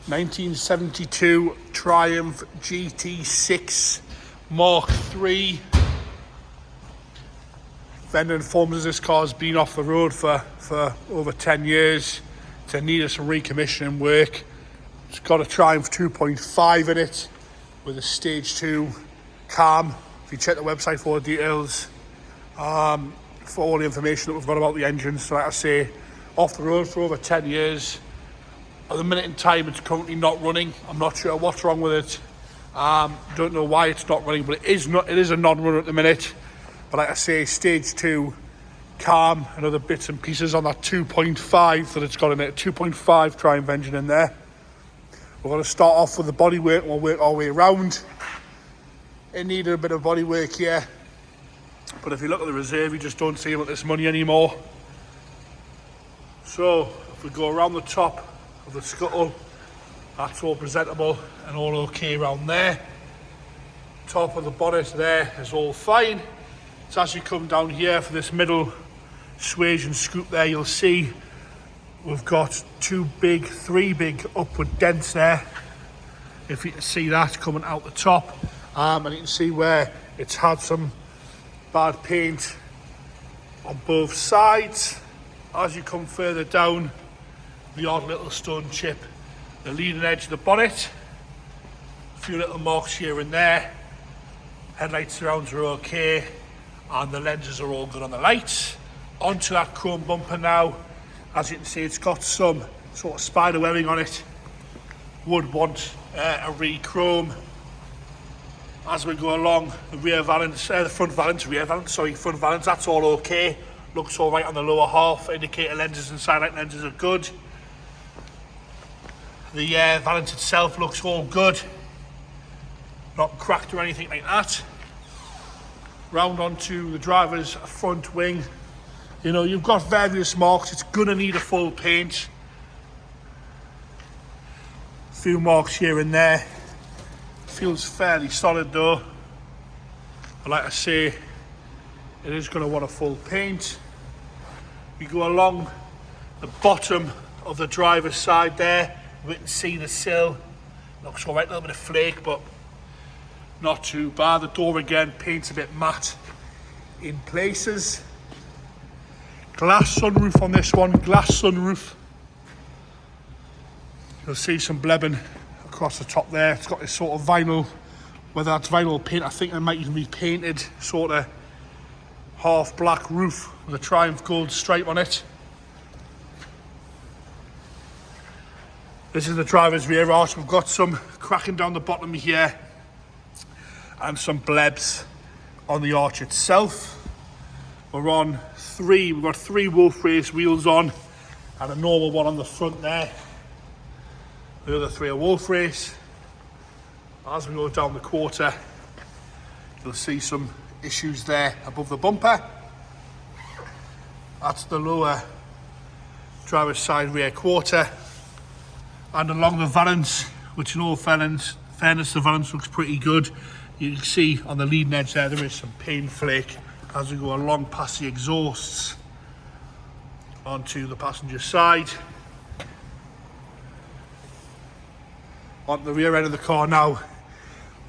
1972 Triumph GT6 Mark III. Vendor informs us this car's been off the road for over 10 years. It's in need of some recommissioning work. It's got a Triumph 2.5 in it with a stage 2 cam. If you check the website for the details, for all the information that we've got about the engine. So like I say, off the road for over 10 years. At the minute in time, it's currently not running. I'm not sure what's wrong with it. Don't know why it's not running, but it is a non-runner at the minute. But like I say, stage 2 cam and other bits and pieces on that 2.5 that it's got in it. 2.5 Triumph engine in there. We're going to start off with the body work and we'll work our way around. It needed a bit of body work here. But if you look at the reserve, you just don't see it with this money anymore. So if we go around the top of the scuttle, that's all presentable and all okay around there. Top of the bonnet there is all fine. So as you come down here for this middle swage and scoop there, you'll see we've got three big upward dents there. If you can see that coming out the top, and you can see where it's had some bad paint on both sides. As you come further down, the odd little stone chip, the leading edge of the bonnet, a few little marks here and there. Headlight surrounds are okay, and the lenses are all good on the lights. Onto that chrome bumper now. As you can see, it's got some sort of spider webbing on it. Would want a re-chrome. As we go along, the front valance, that's all okay. Looks all right on the lower half. Indicator lenses and side light lenses are good. The valance itself looks all good. Not cracked or anything like that. Round onto the driver's front wing. You know, you've got various marks. It's gonna need a full paint. A few marks here and there. Feels fairly solid though. But like I say, it is gonna want a full paint. We go along the bottom of the driver's side there. We can see the sill. Looks all right, a little bit of flake, but not too bad. The door again, paint's a bit matte in places. Glass sunroof on this one, glass sunroof. You'll see some blebbing across the top there. It's got this sort of vinyl, whether that's vinyl paint, I think it might even be painted, sort of half black roof with a Triumph gold stripe on it. This is the driver's rear arch. We've got some cracking down the bottom here and some blebs on the arch itself. We've got three Wolf Race wheels on and a normal one on the front there. The other three are Wolf Race. As we go down the quarter, you'll see some issues there above the bumper. That's the lower driver's side rear quarter. And along the valance, which in all fairness, the valance looks pretty good. You can see on the leading edge there is some paint flake as we go along past the exhausts onto the passenger side. On the rear end of the car now,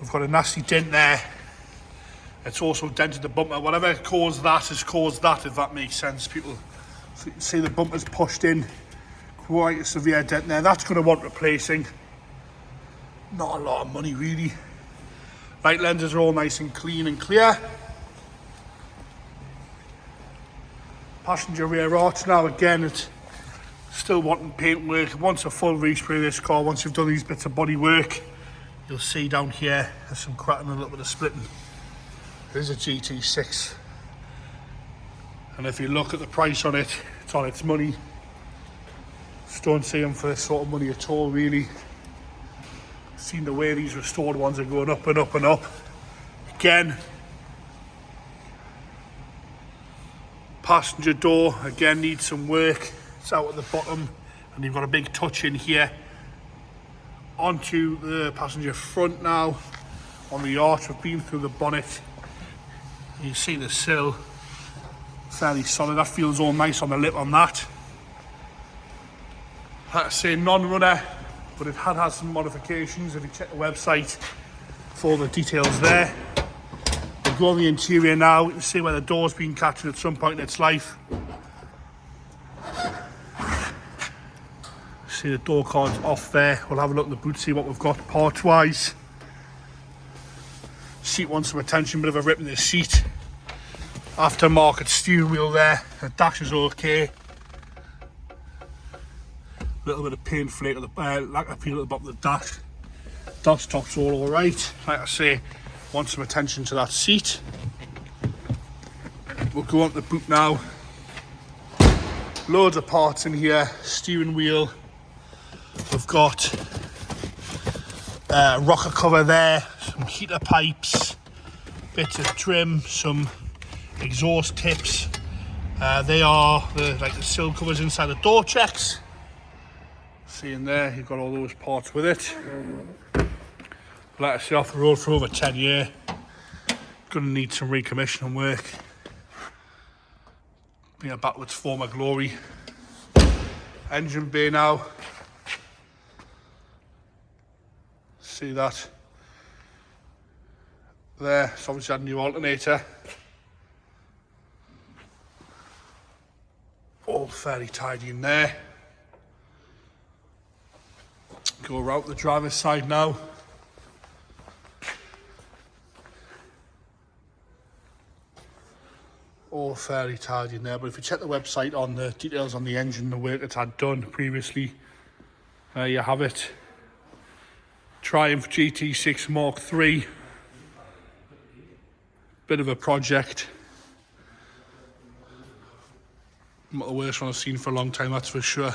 we've got a nasty dent there. It's also dented the bumper. Whatever caused that has caused that, if that makes sense, people. So you can see the bumper's pushed in, quite a severe dent there. That's going to want replacing. Not a lot of money really. Light lenses are all nice and clean and clear. Passenger rear arch now, again, it's still wanting paint work. Once a full respray this car, once you've done these bits of body work, you'll see down here there's some cracking and a little bit of splitting. There's a GT6. And if you look at the price on it, it's on its money. Just don't see them for this sort of money at all, really. Seen the way these restored ones are going up and up and up. Again, passenger door again needs some work. It's out at the bottom and you've got a big touch in here. Onto the passenger front now. On the arch, we've been through the bonnet. You see the sill, fairly solid. That feels all nice on the lip on that. Like I say, non-runner. but it had some modifications. If you check the website for the details there. We'll go on the interior now. You can see where the door's been captured at some point in its life. See the door card's off there. We'll have a look at the boot, see what we've got parts wise. Seat wants some attention, bit of a rip in the seat. Aftermarket steering wheel there. The dash is okay. A little bit of paint flake at the lack of peel at the bottom of the dash. Dash top's all alright. Like I say, want some attention to that seat. We'll go on to the boot now. Loads of parts in here. Steering wheel. We've got rocker cover there, some heater pipes, bits of trim, some exhaust tips. They are like the sill covers inside the door checks. See in there, you've got all those parts with it. Like I say, off the road for over 10 years. Gonna need some recommissioning work. Being back to its former glory. Engine bay now. See that there, it's obviously had a new alternator. All fairly tidy in there. Go around the driver's side now. All fairly tidy in there, but if you check the website on the details on the engine, the work it's had done previously, there you have it. Triumph GT6 Mark III. Bit of a project. Not the worst one I've seen for a long time, that's for sure.